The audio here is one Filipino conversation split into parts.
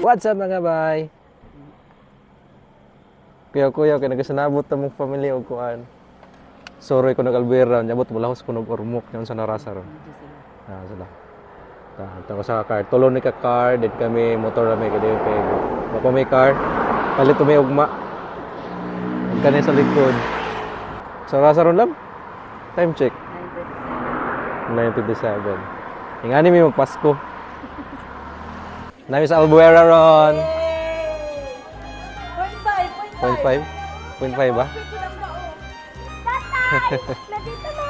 What's up mga bay? Kuya, kaya nagasanabot na mong family o kuan. Sorry ko nag-albera, nyabot mula ko kunog ormok yan sa narasa ron. Sila. Tapos sa car, tulong ni ka car, din kami motor na may kadi pego. Bapa may car, palit may ugma. Kani sa likod. Sa rasa ron lang. Time check. 9:57. Ingani mi magpasko. Nami sa Albuera ron. 0.5 ba? Nandito na.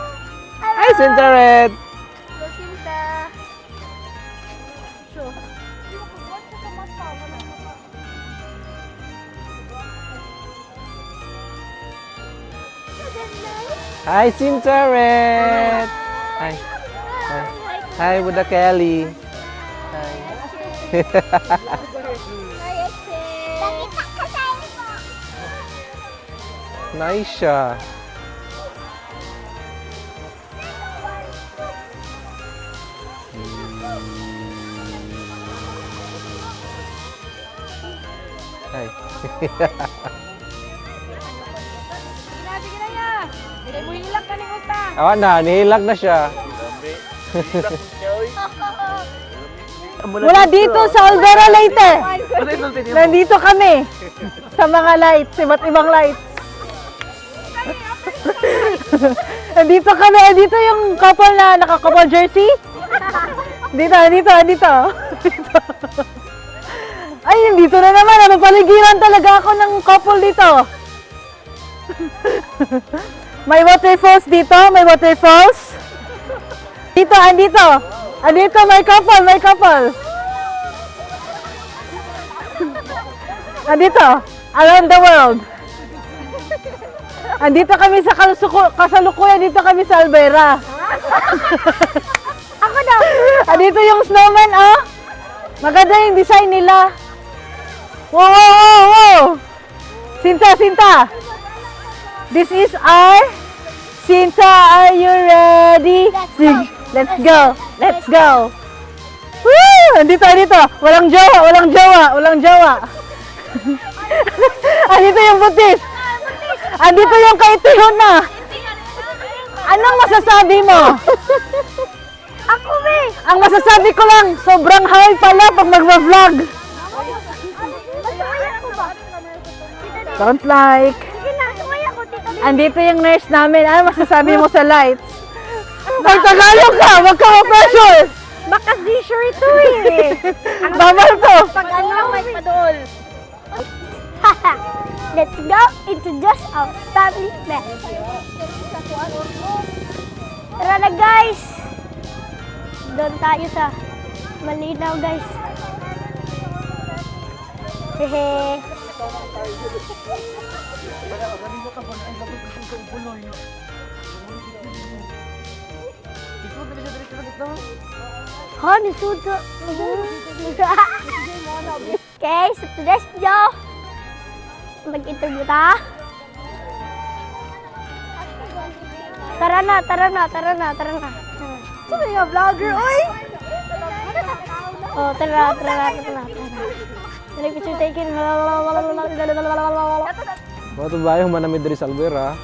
Hi, Sintaret! Sinta. Hi, Sintaret! Hi. Hi, Buddha Kelly. Hi. Nice siya. Hi. Sige na ya. Hindi mo hilak ka ni Uta. Awan na, nihilag na siya. Mula dito sa Alvera Leyte. Nandito kami sa mga lights, iba't ibang lights. Nandito kami, dito yung couple na naka-couple jersey. Dito. Ay, dito na naman. Napaligiran talaga ako ng couple dito. May waterfalls dito, may waterfalls. Andito, may couple. Andito, around the world. Andito kami sa kasalukuyan, dito kami sa Alvera. Ako daw. Andito yung snowman, oh. Maganda yung design nila. Wow! Sinta. This is our Sinta. Are you ready? Let's go. Woo! Andito. Walang jowa. Andito yung butis. Andito yung kaitihon na. Anong masasabi mo? Ako, be. Ang masasabi ko lang, sobrang high pala pag magva-vlog. Masumaya ko ba? Don't like. Sige na, sumaya ko, tita. Andito yung nurse namin. Ano masasabi mo sa lights? Pag-Tagalog ka, wag ka ma-pressure. Baka seizure ito eh. Bawal to. Pag ano, may padool. Let's go introduce our family member. Tara na guys. Doon tayo sa Malinaw guys. Hehe. Ha, nisud sa... Okay, sa today's video, mag-interview ta. Tara na. Sino yung vlogger, oy? Oh, tara. Tara, picture taken. Mga ito ba yung manamid rin sa Alvera?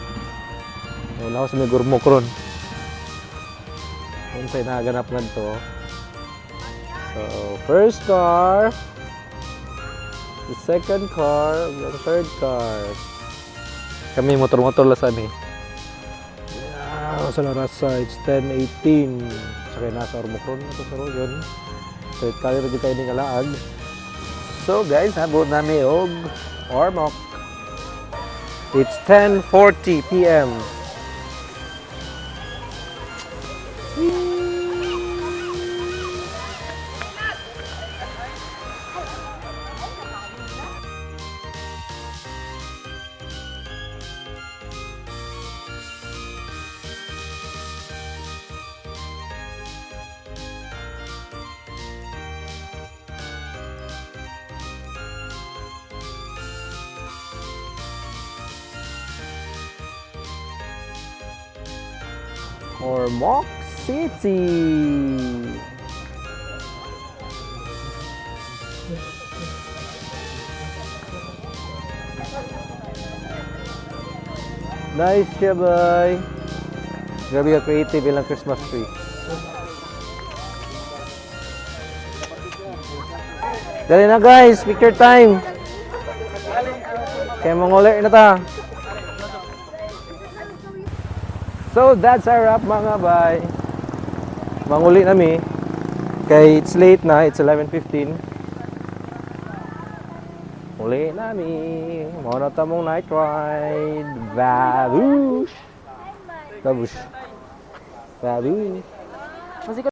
Wala ko sa may gurmok ron. Kung sa'yo nakaganap na ito. So, first car. The second car. The third car. Kami motor-motor lasan eh. Yeah, sa Larasa, it's 10:18. Saka nasa Ormocron na ito sa yun. So, kaya rin tayo ng alaag. So guys, habot namin og Ormoc. It's 10:40 p.m. Ormoc City. Nice siya, boy. Grabe ka creative ilang Christmas tree. Dali na guys, picture time. Kaya manguli na ta. So that's our wrap mga bay. Manguli nami. Kay it's late na, it's 11:15. Uli nami. Mao na ta mong night ride. Babush. Babush. Babush.